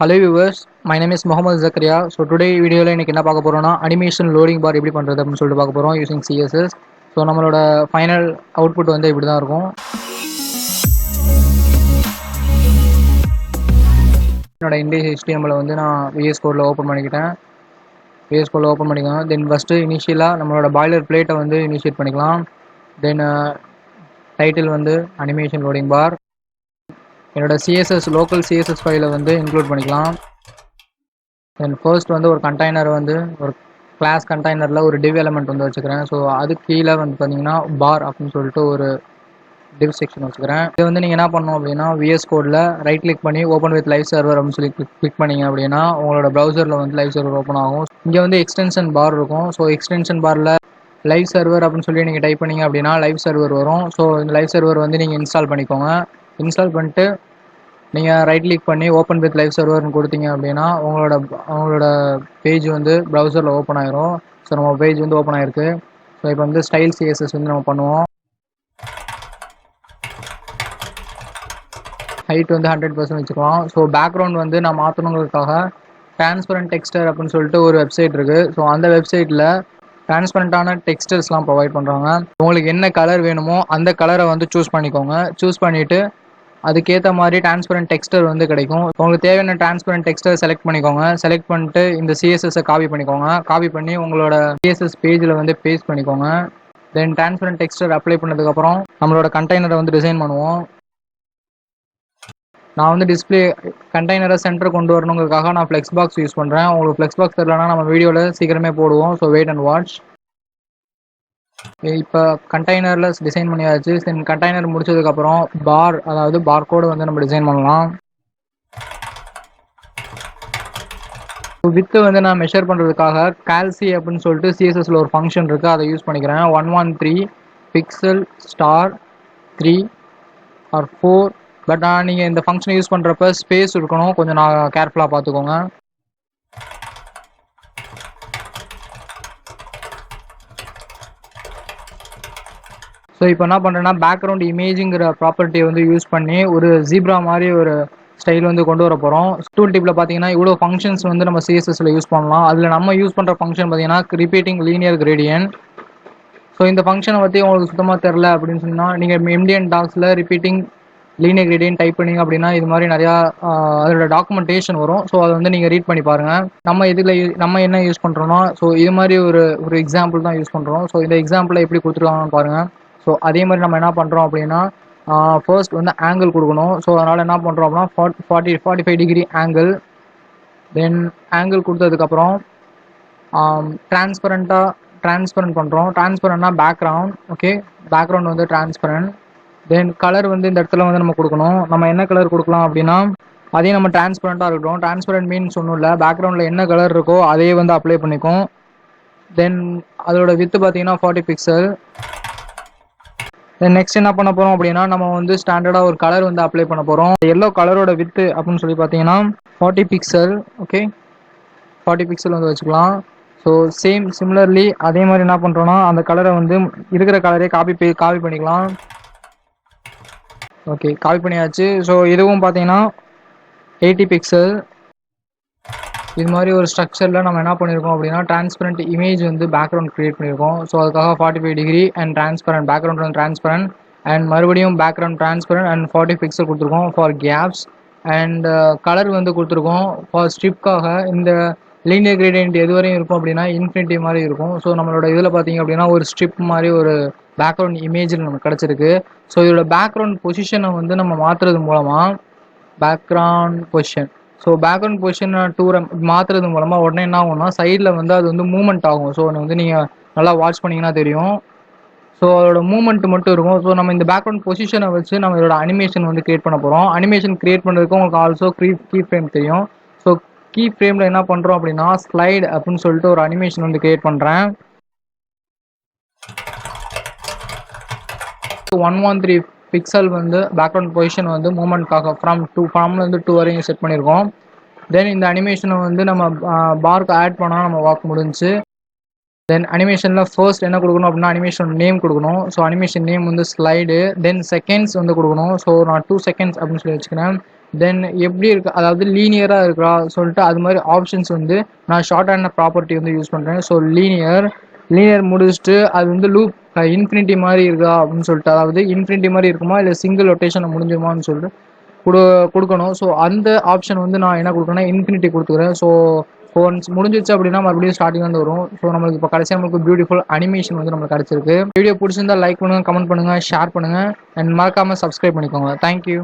Hello viewers, my name is Mohammed Zakaria. So today வீடியோல இன்னைக்கு என்ன பார்க்க போறோம்னா அனிமேஷன் லோடிங் பார் எப்படி பண்றது அப்படின்னு சொல்லிட்டு பார்க்க போறோம் யூசிங் CSS. ஸோ நம்மளோட ஃபைனல் அவுட்புட் வந்து இப்படி தான் இருக்கும். என்னோட இண்டெக்ஸ் HTML வந்து நான் VS Codeல ஓப்பன் பண்ணிக்கிட்டேன். VS Codeல ஓப்பன் பண்ணிக்கலாம். தென் ஃபஸ்ட்டு இனிஷியலாக நம்மளோட பாய்லர் பிளேட்டை வந்து இனிஷியேட் பண்ணிக்கலாம். தென் டைட்டில் வந்து அனிமேஷன் லோடிங் பார். என்னோட CSS லோக்கல் CSS ஃபைலை வந்து இன்க்ளூட் பண்ணிக்கலாம். தென் ஃபர்ஸ்ட் வந்து ஒரு கண்டெய்னர் வந்து ஒரு கிளாஸ் கண்டெய்னரில் ஒரு டிவ் எலமெண்ட் வந்து வச்சுக்கிறேன். ஸோ அது கீழே வந்து பார்த்தீங்கன்னா பார் அப்படின்னு சொல்லிட்டு ஒரு டிவ் செக்ஷன் வச்சுக்கிறேன். இது வந்து நீங்கள் என்ன பண்ணணும் அப்படின்னா VS கோடில் ரைட் கிளிக் பண்ணி ஓப்பன் வித் லைவ் சர்வர் அப்படின்னு சொல்லி கிளிக் பண்ணிங்க அப்படின்னா உங்களோட ப்ரௌசரில் வந்து லைவ் சர்வர் ஓப்பன் ஆகும். இங்கே வந்து எக்ஸ்டென்ஷன் பார் இருக்கும். ஸோ எக்ஸ்டென்ஷன் பாரில் லைவ் சர்வர் அப்படின்னு சொல்லி நீங்கள் டைப் பண்ணிங்க அப்படின்னா லைவ் சர்வர் வரும். ஸோ இந்த லைவ் சர்வர் வந்து நீங்கள் இன்ஸ்டால் பண்ணிக்கோங்க. இன்ஸ்டால் பண்ணிட்டு நீங்கள் ரைட் கிளிக் பண்ணி ஓப்பன் வித் லைவ் சர்வர்னு கொடுத்தீங்க அப்படின்னா உங்களோட பேஜ் வந்து ப்ரௌசரில் ஓப்பன் ஆயிரும். ஸோ நம்ம பேஜ் வந்து ஓப்பன் ஆயிருக்கு. ஸோ இப்போ வந்து ஸ்டைல் CSS வந்து நம்ம பண்ணுவோம். ஹைட் வந்து 100% வச்சுக்கலாம். ஸோ பேக்ரவுண்ட் வந்து நான் மாற்றணுங்கிறதுக்காக டிரான்ஸ்பரண்ட் டெக்ஸ்டர் அப்படின்னு சொல்லிட்டு ஒரு வெப்சைட் இருக்குது. ஸோ அந்த வெப்சைட்டில் டிரான்ஸ்பரண்ட்டான டெக்ஸ்டர்ஸ்லாம் ப்ரொவைட் பண்ணுறாங்க. உங்களுக்கு என்ன கலர் வேணுமோ அந்த கலரை வந்து சூஸ் பண்ணிக்கோங்க. சூஸ் பண்ணிவிட்டு அதுக்கேற்ற மாதிரி டிரான்ஸ்பரண்ட் டெக்ஸ்டர் வந்து கிடைக்கும். உங்களுக்கு தேவையான டிரான்ஸ்பரண்ட் டெக்ஸ்டர் செலக்ட் பண்ணிக்கோங்க. செலக்ட் பண்ணிட்டு இந்த CSS காப்பி பண்ணிக்கோங்க. காப்பி பண்ணி உங்களோட CSS பேஜில் வந்து பேஸ்ட் பண்ணிக்கோங்க. தென் டிரான்ஸ்பரண்ட் டெக்ஸ்டர் அப்ளை பண்ணதுக்கப்புறம் நம்மளோட கண்டெய்னரை வந்து டிசைன் பண்ணுவோம். நான் வந்து டிஸ்பிளே கண்டெய்னரை சென்டர் கொண்டு வரணுங்கிறதுக்காக நான் ஃப்ளெக்ஸ் பாக்ஸ் யூஸ் பண்ணுறேன். உங்களுக்கு ஃப்ளெக்ஸ் பாக்ஸ் தெரியலனா நம்ம வீடியோவில் சீக்கிரமே போடுவோம். So wait and watch. இப்போ கண்டெய்னரில் டிசைன் பண்ணியாச்சு. தென் கண்டெய்னர் முடிச்சதுக்கப்புறம் பார் அதாவது பார் கோடை வந்து நம்ம டிசைன் பண்ணலாம். வித்து வந்து நான் மெஷர் பண்ணுறதுக்காக கால்சி அப்படின்னு சொல்லிட்டு CSSல ஒரு ஃபங்க்ஷன் இருக்குது. அதை யூஸ் பண்ணிக்கிறேன். 113 பிக்சல் ஸ்டார் 3 ஆர் 4. பட் நீங்கள் இந்த ஃபங்க்ஷனை யூஸ் பண்ணுறப்ப ஸ்பேஸ் இருக்கணும். கொஞ்சம் நான் கேர்ஃபுல்லாக பார்த்துக்கோங்க. ஸோ இப்போ என்ன பண்ணுறேன்னா பேக்ரவுண்ட் இமேஜுங்கிற ப்ராப்பர்ட்டியை வந்து யூஸ் பண்ணி ஒரு ஜீப்ரா மாதிரி ஒரு ஸ்டைல் வந்து கொண்டு வர போகிறோம். டூல் டிப்பில் பார்த்தீங்கன்னா இவ்வளோ ஃபங்க்ஷன்ஸ் வந்து நம்ம CSSல யூஸ் பண்ணலாம். அதில் நம்ம யூஸ் பண்ணுற ஃபங்க்ஷன் பார்த்தீங்கன்னா ரிப்பீட்டிங் லீனியர் கிரேடியன்ட். ஸோ இந்த ஃபங்க்ஷனை பற்றி உங்களுக்கு சுத்தமாக தெரில அப்படின்னு சொன்னால் நீங்கள் MDN டாக்ஸில் ரிப்பீட்டிங் லீனியர் கிரேடியன்ட் டைப் பண்ணிங்க அப்படின்னா இது மாதிரி நிறையா அதோட டாக்குமெண்டேஷன் வரும். ஸோ அதை வந்து நீங்கள் ரீட் பண்ணி பாருங்கள். நம்ம என்ன யூஸ் பண்ணுறோன்னா ஸோ இது மாதிரி ஒரு எக்ஸாம்பிள் தான் யூஸ் பண்ணுறோம். ஸோ இந்த எக்ஸாம்பிளை எப்படி கொடுத்துருக்காங்கன்னு பாருங்கள். ஸோ அதே மாதிரி நம்ம என்ன பண்ணுறோம் அப்படின்னா ஃபர்ஸ்ட் வந்து ஆங்கிள் கொடுக்கணும். ஸோ அதனால் என்ன பண்ணுறோம் அப்படின்னா 45 டிகிரி ஆங்கிள். தென் ஆங்கிள் கொடுத்ததுக்கப்புறம் டிரான்ஸ்பரண்ட் பண்ணுறோம். டிரான்ஸ்பரண்ட்னா பேக்ரவுண்ட். ஓகே, பேக்ரவுண்ட் வந்து டிரான்ஸ்பரண்ட். தென் கலர் வந்து இந்த இடத்துல வந்து நம்ம கொடுக்கணும். நம்ம என்ன கலர் கொடுக்கலாம் அப்படின்னா அதே நம்ம டிரான்ஸ்பரண்ட்டாக இருக்கட்டும். டிரான்ஸ்பரண்ட் மீன்ஸ் ஒன்றும் இல்லை, பேக்ரவுண்டில் என்ன கலர் இருக்கோ அதே வந்து அப்ளை பண்ணிக்கும். தென் அதோட வித்து பார்த்தீங்கன்னா 40 பிக்சல். தென் நெக்ஸ்ட் என்ன பண்ண போகிறோம் அப்படின்னா நம்ம வந்து ஸ்டாண்டர்டாக ஒரு கலர் வந்து அப்ளை பண்ண போகிறோம். எல்லோ கலரோட வித்து அப்படின்னு சொல்லி பார்த்தீங்கன்னா 40 பிக்சல். ஓகே, 40 பிக்சல் வந்து வச்சுக்கலாம். ஸோ சிமிலர்லி அதே மாதிரி என்ன பண்ணுறோன்னா அந்த கலரை வந்து இருக்கிற கலரே காப்பி பண்ணிக்கலாம். ஓகே, காப்பி பண்ணியாச்சு. ஸோ இதுவும் பார்த்தீங்கன்னா 80 பிக்சல். இது மாதிரி ஒரு ஸ்ட்ரக்சரில் நம்ம என்ன பண்ணியிருக்கோம் அப்படின்னா டிரான்ஸ்பரண்ட் இமேஜ் வந்து பேக்ரவுண்ட் க்ரியேட் பண்ணியிருக்கோம். ஸோ அதுக்காக 45 டிகிரி அண்ட் டிரான்ஸ்பரண்ட் பேக்ரவுண்ட் வந்து டிரான்ஸ்பரண்ட் அண்ட் மறுபடியும் பேக்ரவுண்ட் டிரான்ஸ்பரண்ட் அண்ட் 40 பிக்சல் கொடுத்துருக்கோம் ஃபார் கேப்ஸ். அண்ட் கலர் வந்து கொடுத்துருக்கோம் ஃபார் ஸ்ட்ரிப்காக. இந்த லீனியர் கிரேடியன்ட் எது வரையும் இருக்கும் அப்படின்னா இன்ஃபினிட்டி மாதிரி இருக்கும். ஸோ நம்மளோட இதில் பார்த்தீங்க அப்படின்னா ஒரு ஸ்ட்ரிப் மாதிரி ஒரு பேக்ரவுண்ட் இமேஜில் நமக்கு கிடச்சிருக்கு. ஸோ இதோட பேக்ரவுண்ட் பொசிஷனை வந்து நம்ம மாற்றுறது மூலமாக பேக்ரவுண்ட் பொசிஷனை மாற்றுறது மூலமாக உடனே என்ன ஆகும்னா சைடில் வந்து அது வந்து மூவ்மெண்ட் ஆகும். ஸோ வந்து நீங்கள் நல்லா வாட்ச் பண்ணிங்கன்னா தெரியும். ஸோ அதோட மூவ்மெண்ட் மட்டும் இருக்கும். ஸோ நம்ம இந்த பேக்ரவுண்ட் பொசிஷனை வச்சு நம்ம இதோட அனிமேஷன் வந்து கிரியேட் பண்ண போகிறோம். அனிமேஷன் கிரியேட் பண்ணுறதுக்கு உங்களுக்கு ஆல்சோ கீ ஃப்ரேம் தெரியும். ஸோ கீ ஃப்ரேமில் என்ன பண்ணுறோம் அப்படின்னா ஸ்லைட் அப்படின்னு சொல்லிட்டு ஒரு அனிமேஷன் வந்து கிரியேட் பண்ணுறேன். 113 பிக்சல் வந்து பேக்ரவுண்ட் பொசிஷன் வந்து மூவ்மெண்ட்காக ஃப்ரம்லேருந்து 2 வரையும் செட் பண்ணியிருக்கோம். தென் இந்த அனிமேஷனை வந்து நம்ம பார்க்கு ஆட் பண்ணால் நம்ம வாக் முடிஞ்சு. தென் அனிமேஷனில் ஃபர்ஸ்ட் என்ன கொடுக்கணும் அப்படின்னா அனிமேஷன் நேம் கொடுக்கணும். ஸோ அனிமேஷன் நேம் வந்து ஸ்லைடு. தென் செகண்ட்ஸ் வந்து கொடுக்கணும். ஸோ நான் 2 செகண்ட்ஸ் அப்படின்னு சொல்லி வச்சுக்கிறேன். தென் எப்படி இருக்கு, அதாவது லீனியராக இருக்கா சொல்லிட்டு அது மாதிரி ஆப்ஷன்ஸ் வந்து நான் ஷார்ட் ஹேண்ட் ப்ராப்பர்ட்டி வந்து யூஸ் பண்ணுறேன். ஸோ லீனியர் முடிச்சுட்டு அது வந்து லூப் இன்ஃபினிட்டி மாதிரி இருக்கா அப்படின்னு சொல்லிட்டு, அதாவது இன்ஃபினிட்டி மாதிரி இருக்குமா இல்லை சிங்கிள் ரொட்டேஷனை முடிஞ்சுமான்னு சொல்லிட்டு கொடுக்கணும். ஸோ அந்த ஆப்ஷன் வந்து நான் என்ன கொடுக்குறேன்னா இன்ஃபினிட்டி கொடுத்துக்கிறேன். ஸோ ஒன்ஸ் முடிஞ்சிச்சு அப்படின்னா மறுபடியும் ஸ்டார்டிங் வந்து வரும். ஸோ நம்மளுக்கு இப்போ கடைசியாக நம்மளுக்கு பியூட்டிஃபுல் அனிமேஷன் வந்து நம்மளுக்கு கிடச்சிருக்கு. வீடியோ பிடிச்சிருந்தா லைக் பண்ணுங்கள், கமெண்ட் பண்ணுங்கள், ஷேர் பண்ணுங்கள் அண்ட் மறக்காமல் சப்ஸ்கிரைப் பண்ணிக்கோங்க. தேங்க்யூ.